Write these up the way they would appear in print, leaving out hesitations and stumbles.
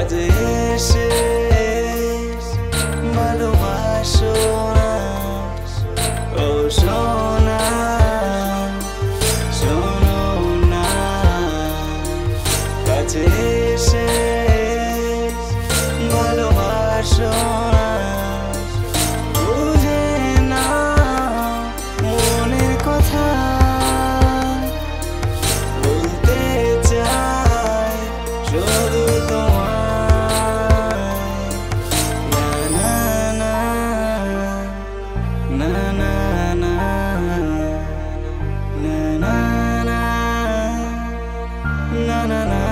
কাছে এসে ভালোবাসো না। ও সোনা শোনো না, কাছে এসে ভালোবাসো না। বুঝে না মনের কথা, বলতে চাই শুধু তোমায়। না না না না না না না না না না।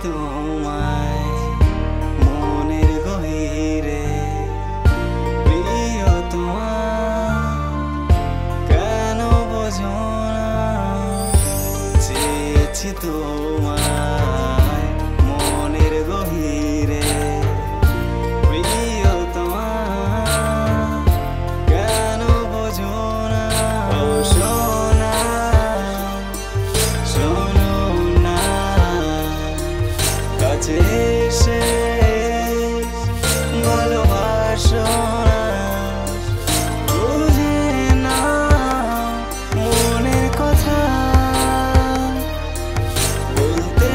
তোমায় মনের গভীরে প্রিয় তোমার কেন বোঝো না। চেয়েছি তোমায় মনের গভীরে প্রিয় তোমার কেন বোঝো না। ও সোনা শোনো না, কাছে এসে ভালোবাসো না। বুঝে না মনের কথা, বলতে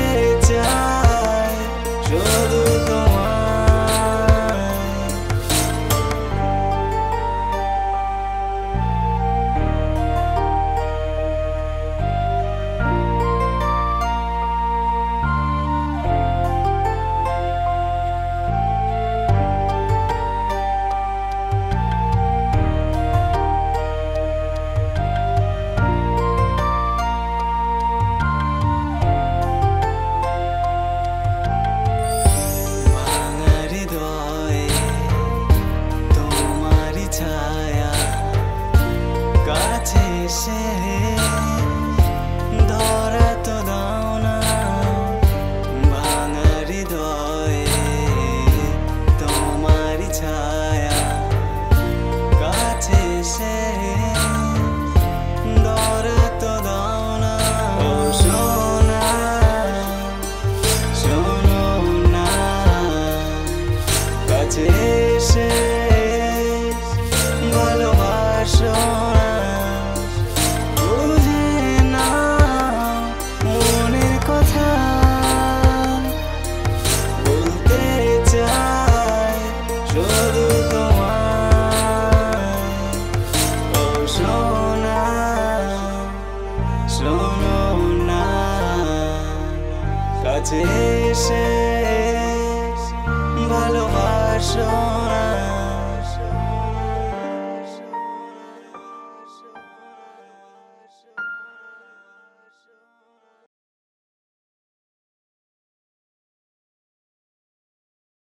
চাই শুধু তোমায়। ধরা তো দাও না, ভাঙা হৃদয়ে তোমারই ছায়া কাছে এসে ধরা তো দাও না। ও সোনা শোনো না, কাছে এসে ভালোবাসো না। শোনো না, কাছে এসে ভালোবাসো না।